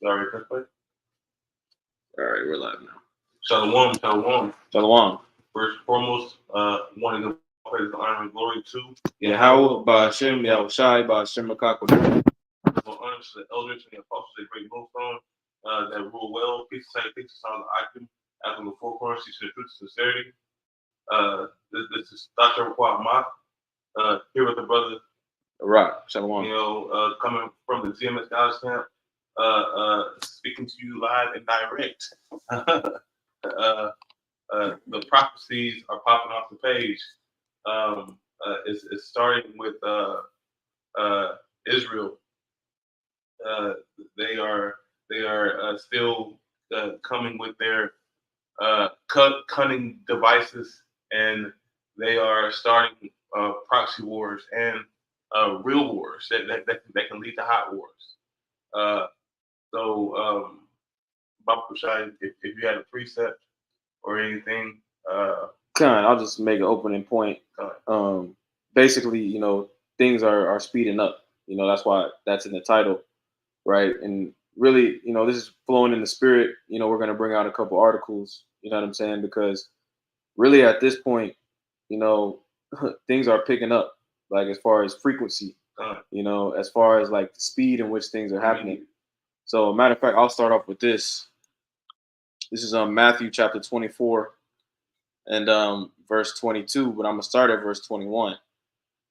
Sorry, press play. All right, we're live now. Shalom, shalom. Shalom. First and foremost, wanting to praise, honor, and glory to Yahweh, Ba'ashem, Yahushai, Ba'ashem, Makaku. honor to the elders and the apostles, the great millstone that rule well. Peace, sight, peace, sound of Akim, after the four corners, teaching the truth and sincerity. This is Dr. Kwab Mak, here with the brother. Right, Shalom. Coming from the GMS College Camp, speaking to you live and direct. The prophecies are popping off the page. It's starting with Israel. They are still coming with their cunning devices, and they are starting proxy wars and real wars that can lead to hot wars. Baba Kushai, if you had a precept or anything, I'll just make an opening point. Basically, things are speeding up. That's why that's in the title, right? And really, this is flowing in the spirit. We're going to bring out a couple articles. You know what I'm saying? Because really, at this point, things are picking up. Like as far as frequency, as far as like the speed in which things are happening. So, matter of fact, I'll start off with this. This is Matthew chapter 24 and verse 22, but I'm gonna start at verse 21.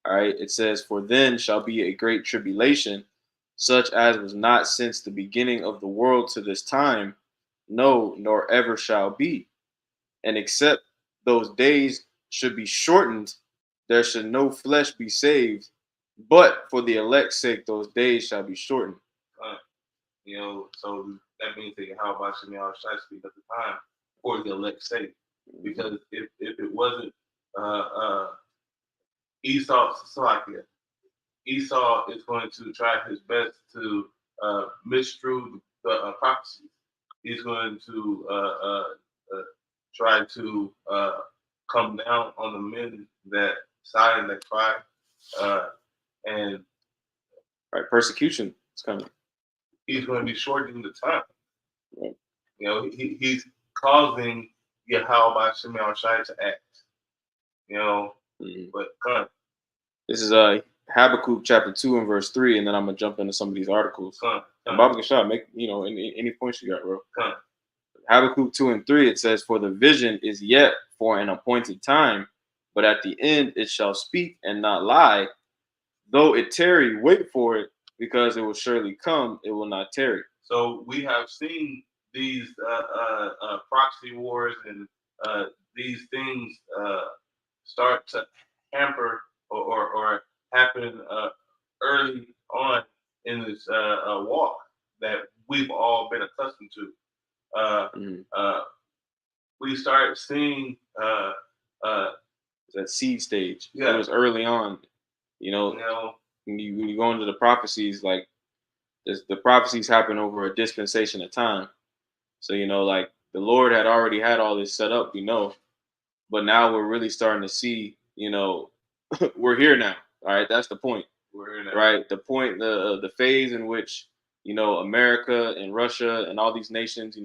All right, it says, "For then shall be a great tribulation, such as was not since the beginning of the world to this time, no, nor ever shall be. And except those days should be shortened, there should no flesh be saved. But for the elect's sake, those days shall be shortened." So that means that how about Shemal Shai speak at the time for the elect's sake. Because if it wasn't Esau is going to try his best to misconstrue the prophecies. He's going to try to come down on the men that side and that cry, and right, persecution is coming. He's going to be shortening the time. Right. He's causing Yahweh by Shemal Shai to act. But come. This is Habakkuk chapter 2 and verse 3, and then I'm gonna jump into some of these articles. And Baba Gashad, make any points you got, bro. Habakkuk 2 and 3, it says, "For the vision is yet for an appointed time, but at the end it shall speak and not lie. Though it tarry, wait for it, because it will surely come, it will not tarry." So we have seen these proxy wars and these things start to hamper or happen early on in this walk that we've all been accustomed to. We start seeing that seed stage. Yeah. It was early on. When you go into the prophecies, like the prophecies happen over a dispensation of time. So like the Lord had already had all this set up, but now we're really starting to see, we're here now. All right, that's the point. We're here now. Right, the point, the phase in which America and Russia and all these nations,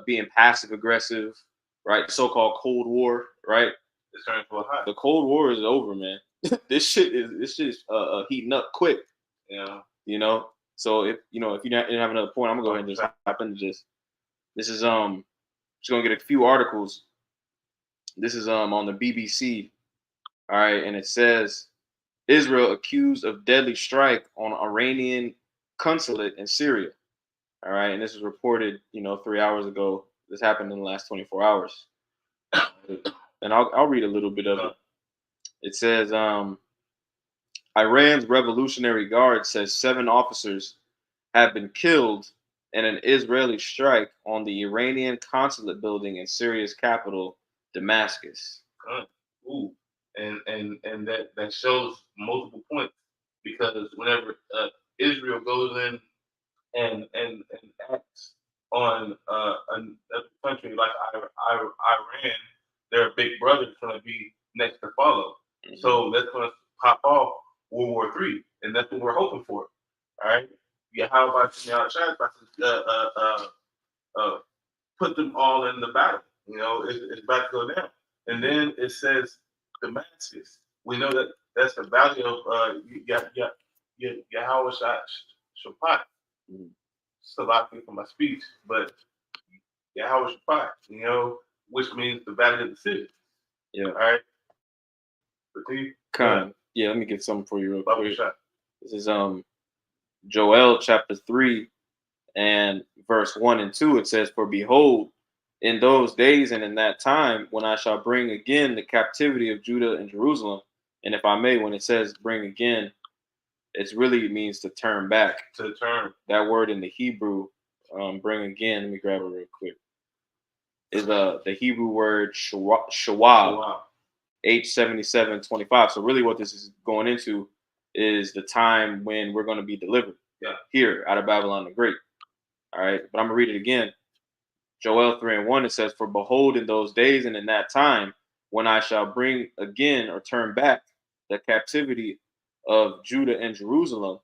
being passive aggressive, right? The so-called Cold War, right? It's turning to a hot. The Cold War is over, man. This shit is heating up quick. Yeah. So if you didn't have another point, I'm gonna go ahead and just hop into this. This is just gonna get a few articles. This is on the BBC. All right, and it says Israel accused of deadly strike on Iranian consulate in Syria. All right, and this was reported 3 hours ago. This happened in the last 24 hours. And I'll read a little bit of it. It says Iran's Revolutionary Guard says 7 officers have been killed in an Israeli strike on the Iranian consulate building in Syria's capital, Damascus. Ooh, and that shows multiple points, because whenever Israel goes in and acts on a country like Iran, their big brother is going to be next to follow. So that's going to pop off World War III, and that's what we're hoping for. All right. Yahweh Shai put them all in the battle. It's about to go down. And then it says Damascus. We know that that's the valley of Yahweh Shaphat. Salaki for my speech, but Yahweh Shaphat, which means the valley of the city. Yeah. All right. Yeah, let me get something for you real quick. This is Joel chapter 3 and verse 1 and 2. It says, "For behold, in those days and in that time, when I shall bring again the captivity of Judah and Jerusalem." And if I may, when it says bring again, it really means to turn back. To turn. That word in the Hebrew, bring again, let me grab it real quick, is the Hebrew word shawab. H7725. So really what this is going into is the time when we're going to be delivered here out of Babylon the Great. All right. But I'm going to read it again. Joel 3 and 1, it says, "For behold, in those days and in that time, when I shall bring again or turn back the captivity of Judah and Jerusalem,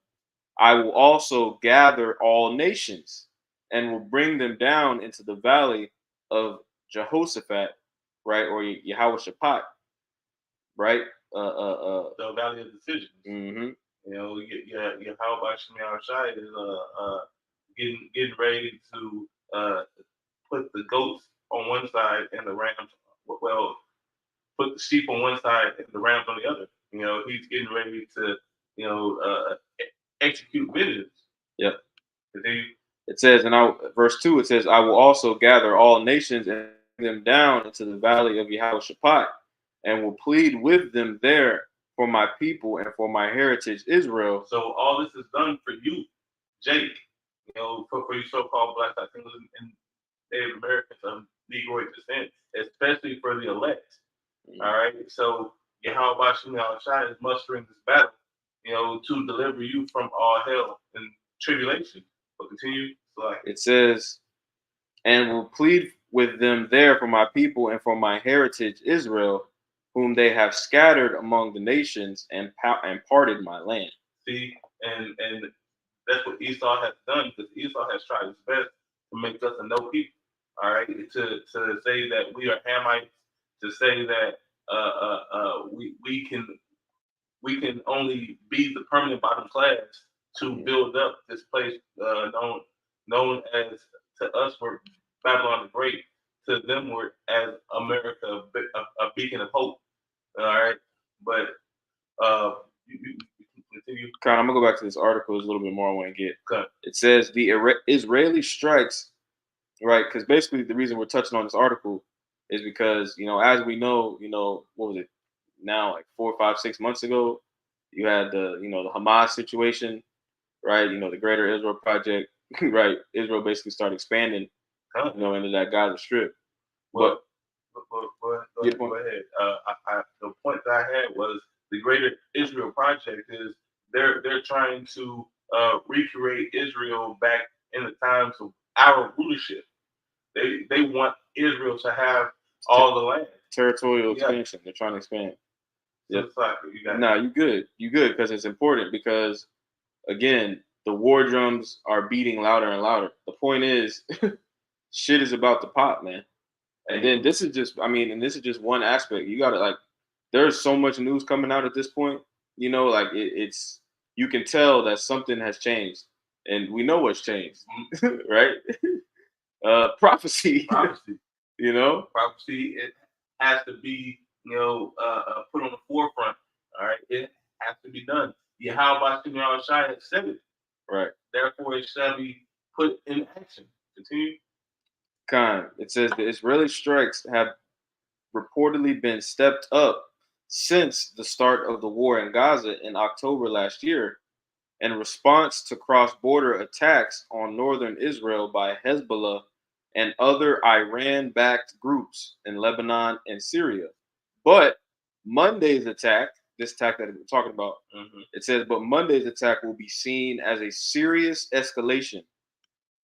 I will also gather all nations and will bring them down into the valley of Jehoshaphat," right? Or Yahweh right? The valley of decisions. Mm-hmm. How about Shemiah Shai is getting ready to put the goats on one side and the rams, well, put the sheep on one side and the rams on the other. He's getting ready to execute vengeance. Yep. It says, verse 2, it says, "I will also gather all nations and bring them down into the valley of Yehoshaphat, and will plead with them there for my people and for my heritage Israel." So all this is done for you, Jake. For you so-called Black Latinos and Native Americans of Negroid descent, especially for the elect. Mm-hmm. All right. So Yahweh Shai is mustering this battle, to deliver you from all hell and tribulation. But continue. It says, "And will plead with them there for my people and for my heritage Israel, whom they have scattered among the nations and parted my land." See, and that's what Esau has done, because Esau has tried his best to make us a no people. All right, to say that we are Hamites, to say that we can only be the permanent bottom class to build up this place known as, to us, for Babylon the Great, to them were as America a beacon of hope. All right, but you continue. Con, I'm gonna go back to this article. There's a little bit more I want to get. Okay. It says the Israeli strikes, right? Because basically the reason we're touching on this article is because, as we know, what was it now, like 4, 5, 6 months ago, you had the Hamas situation, right? The Greater Israel Project, right? Israel basically started expanding, into that Gaza Strip. Well, go ahead. The point that I had was the Greater Israel Project is they're trying to recreate Israel back in the times of our rulership. They want Israel to have all the land. Territorial expansion. They're trying to expand. Yep. You good. You good, because it's important, because again, the war drums are beating louder and louder. The point is, shit is about to pop, man. And then this is just one aspect. You gotta, there's so much news coming out at this point. It's you can tell that something has changed, and we know what's changed, right? Prophecy. Prophecy. Prophecy. It has to be, put on the forefront. All right, it has to be done. Yahweh Shai has said it. Right. Therefore, it shall be put in action. Continue. Khan, it says the Israeli strikes have reportedly been stepped up since the start of the war in Gaza in October last year, in response to cross-border attacks on northern Israel by Hezbollah and other Iran-backed groups in Lebanon and Syria. But Monday's attack, this attack that we're talking about, it says, but Monday's attack will be seen as a serious escalation.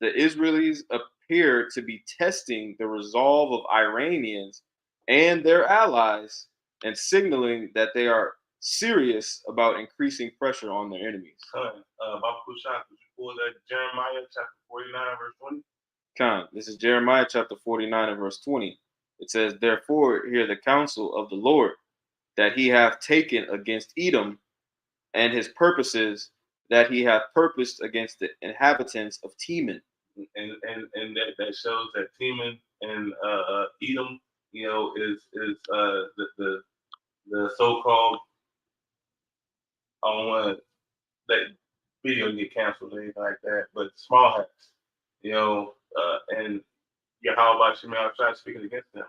The Israelis appear to be testing the resolve of Iranians and their allies, and signaling that they are serious about increasing pressure on their enemies. pull that Jeremiah chapter 49, verse 20. This is Jeremiah chapter 49 and verse 20. It says, "Therefore hear the counsel of the Lord, that he hath taken against Edom, and his purposes that he hath purposed against the inhabitants of Teman." And that shows that Teman and Edom, is the so-called, I don't want that video get canceled or anything like that, but small hats, and Yahweh Shemel tried speaking against them.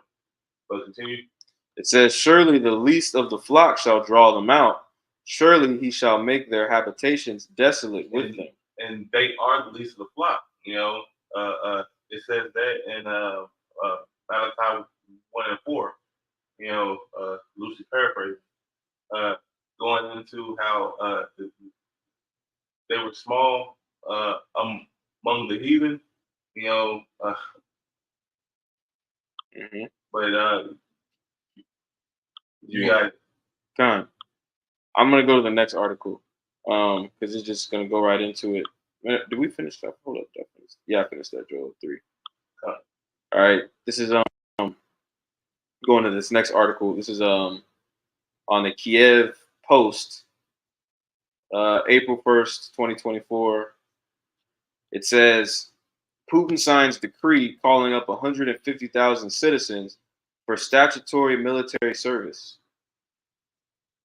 But continue. It says, "Surely the least of the flock shall draw them out. Surely he shall make their habitations desolate with them." And they are the least of the flock. It says that in Malachi 1 and 4. Loosely paraphrased, going into how they were small among the heathen. But you got it. Con. I'm gonna go to the next article because it's just gonna go right into it. Did we finish that? Hold up, I finished that. Joel 3. All right, this is going to this next article. This is on the Kiev Post, April 1st, 2024. It says, Putin signs decree calling up 150,000 citizens for statutory military service.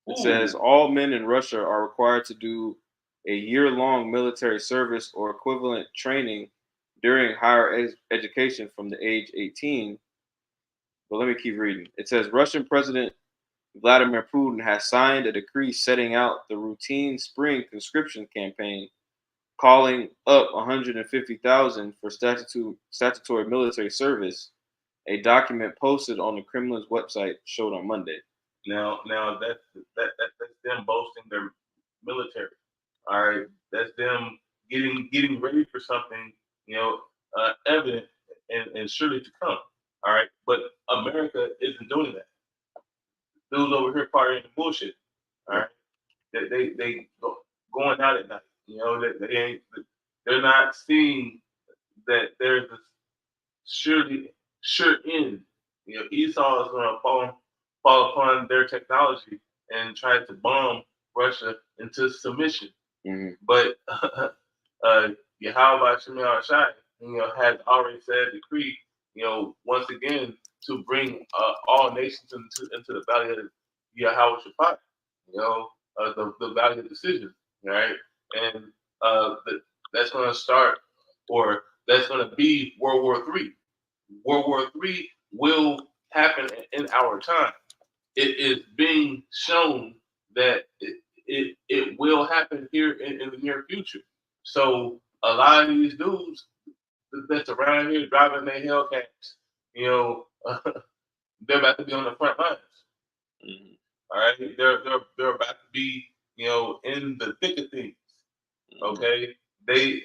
It says all men in Russia are required to do a year-long military service or equivalent training during higher education from the age 18. But let me keep reading. It says Russian President Vladimir Putin has signed a decree setting out the routine spring conscription campaign, calling up 150,000 for statutory military service. A document posted on the Kremlin's website showed on Monday. Now that's them boasting their military. All right, that's them getting ready for something, evident and surely to come. All right, but America isn't doing that. Dudes over here partying the bullshit. All right, they going out at night. They're not seeing that there's a sure end. Esau is going to fall upon their technology and try to bomb Russia into submission. Mm-hmm. But Yahweh Shemel Shai, has already said decree, once again to bring all nations into the valley of Yahweh Shaphat, the valley of decision, right? And that's going to start, or that's going to be World War III. World War III will happen in our time. It is being shown that it will happen here in the near future. So a lot of these dudes that's around here driving their Hellcats, they're about to be on the front lines. Mm-hmm. All right, they're about to be, in the thick of things. Okay, they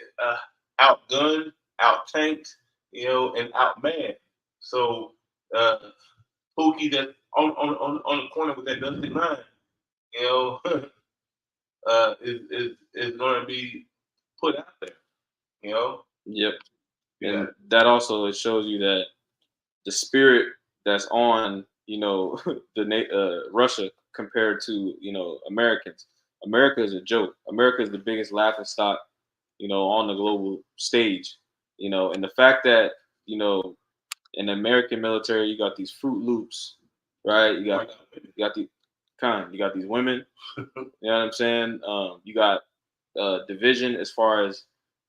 outgunned, out-tanked, and outmanned. So Pookie that's on the corner with that dusty line, is going to be put out there. Yep. And that also, it shows you that the spirit that's on, Russia compared to, Americans. America is a joke. America is the biggest laughing stock, on the global stage, and the fact that, in the American military, you got these Fruit Loops, right? You got these women, you know what I'm saying? You got division as far as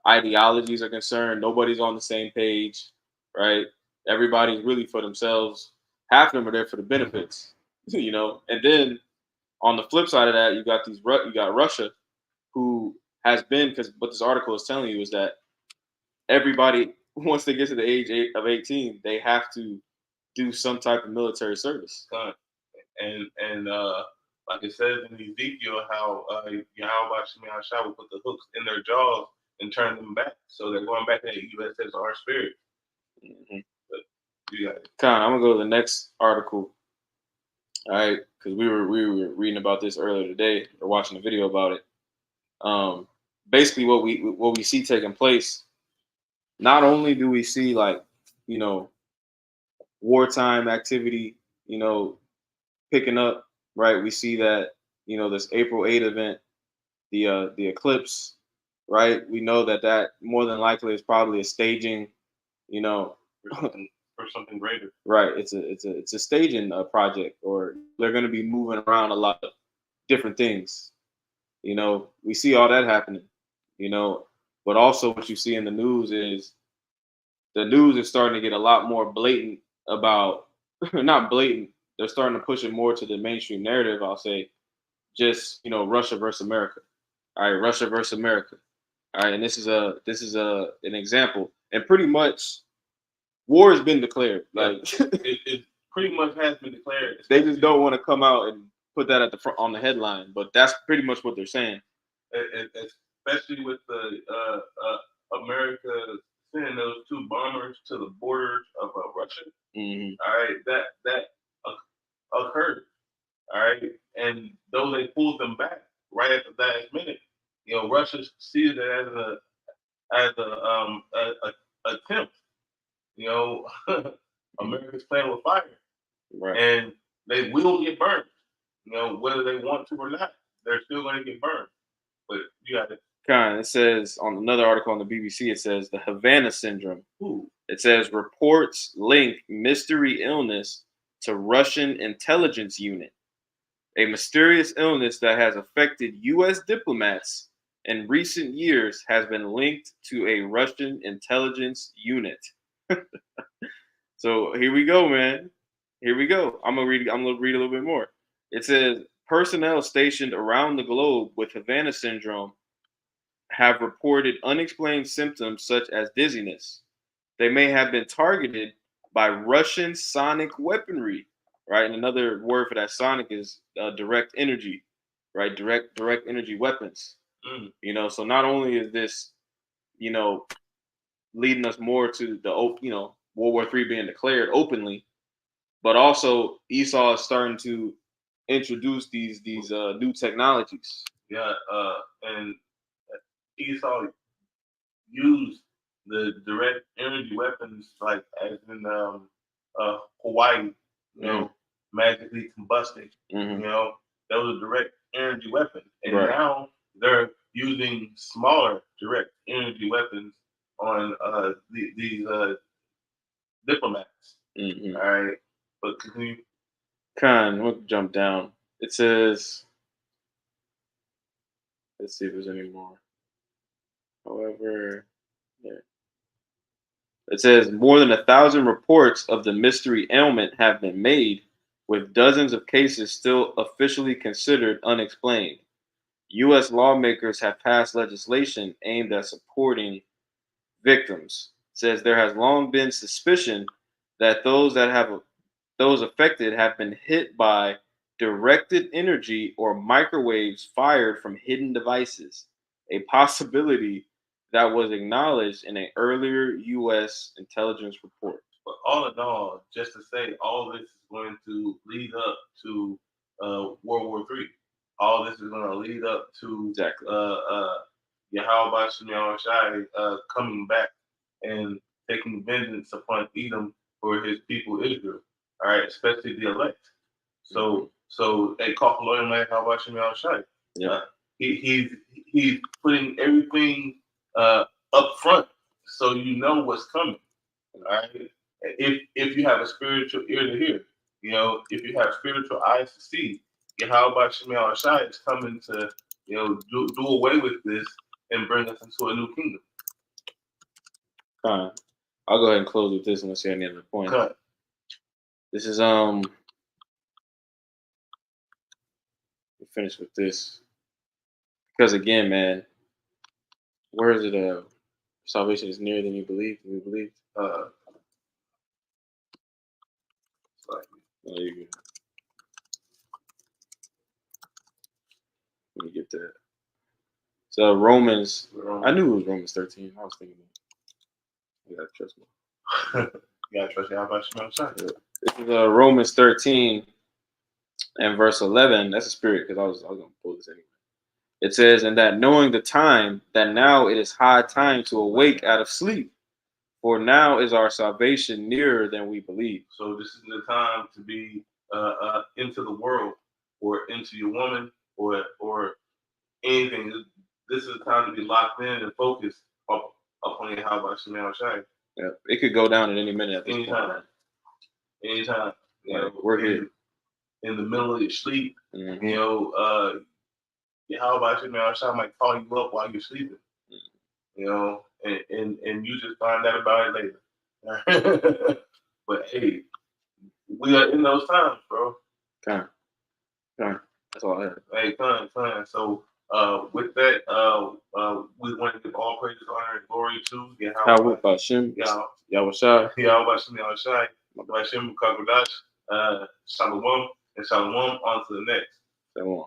ideologies are concerned. Nobody's on the same page, right? Everybody's really for themselves. Half of them are there for the benefits, And then on the flip side of that, you got Russia, who has been, because what this article is telling you is that everybody, once they get to the age of 18, they have to do some type of military service. And like it says in Ezekiel, how Yahweh Shemel Shai will put the hooks in their jaws and turn them back. So they're going back to the USS Our Spirit. Mm-hmm. But you got it. I'm gonna go to the next article. All right, because we were reading about this earlier today, or watching a video about it. basically what we see taking place. Not only do we see like, you know, wartime activity, you know, picking up, right? We see that, you know, this April 8th event, the eclipse, right? We know that more than likely is probably a staging, you know, for something greater. Right. It's a staging project, or they're going to be moving around a lot of different things. You know, we see all that happening. You know, but also what you see in the news is starting to get a lot more blatant about not blatant. They're starting to push it more to the mainstream narrative. I'll say, just, you know, Russia versus America. All right, Russia versus America. All right, and this is an example, and pretty much war has been declared. Like it pretty much has been declared. They just don't want to come out and put that at the front on the headline, but that's pretty much what they're saying. Especially with the America sending those 2 bombers to the borders of Russia. Mm-hmm. All right, that occurred. All right, and though they pulled them back right at the last minute, you know, Russia sees it as a attempt. You know, America's playing with fire, right? And they will get burned. You know, whether they want to or not, they're still going to get burned. But you got to. It says on another article on the BBC, it says the Havana syndrome. Ooh. It says reports link mystery illness to Russian intelligence unit. A mysterious illness that has affected U.S. diplomats in recent years has been linked to a Russian intelligence unit. So here we go, man. Here we go. I'm gonna read a little bit more. It says personnel stationed around the globe with Havana syndrome have reported unexplained symptoms such as dizziness. They may have been targeted by Russian sonic weaponry, right? And another word for that sonic is direct energy, right? Direct energy weapons. You know, so not only is this, you know, leading us more to the, you know, World War III being declared openly, but also Esau is starting to introduce these new technologies. Yeah, and Esau used the direct energy weapons, like as in Hawaii, you know, magically combusting. You know, that was a direct energy weapon, and now they're using smaller direct energy weapons on these diplomats. All right, but continue. We'll jump down. It says, let's see if there's any more. However, yeah. It says more than 1,000 reports of the mystery ailment have been made, with dozens of cases still officially considered unexplained. U.S. lawmakers have passed legislation aimed at supporting victims. It says there has long been suspicion that those affected have been hit by directed energy or microwaves fired from hidden devices, a possibility that was acknowledged in an earlier U.S. intelligence report. But all in all, just to say, all this is going to lead up to World War III. All this is going to lead up to Yahweh Shem Shai coming back and taking vengeance upon Edom for his people Israel. All right, especially the elect. So a Kafaloyim like Yahweh Shem Shai. Yeah. He's putting everything up front, so you know what's coming. All right. If you have a spiritual ear to hear, you know, if you have spiritual eyes to see, Yahweh Shem Shai is coming to, you know, do away with this and bring us into a new kingdom. I'll go ahead and close with this unless you have any other points. This is we'll finish with this. Because again, man, where is it? Salvation is nearer than you believe. Than we believe. No, you're good. Let me get that. So Romans. I knew it was Romans 13. I was thinking. You gotta trust me. You gotta trust me. This is Romans 13 and verse 11. That's a spirit because I was gonna pull this anyway. It says, and that knowing the time, that now it is high time to awake out of sleep, for now is our salvation nearer than we believe. So this is the time to be into the world, or into your woman, or anything. This is the time to be locked in and focused upon your how about Shemel Shai. Yeah, it could go down at any minute at this Anytime. point. Anytime. You know, We're here. In the middle of your sleep, Mm-hmm. you know, how about Shemel Shai might call you up while you're sleeping. You know, and you just find out about it later. But hey, we are in those times, bro. Kind. That's all I have. Hey, fun. So, with that, we want to give all praises, honor, and glory to How about Shem? Yahweh Yahweh Shem Yahushai, Hashem Kakodash, Shalom, and Shalom on to the next. Shalom.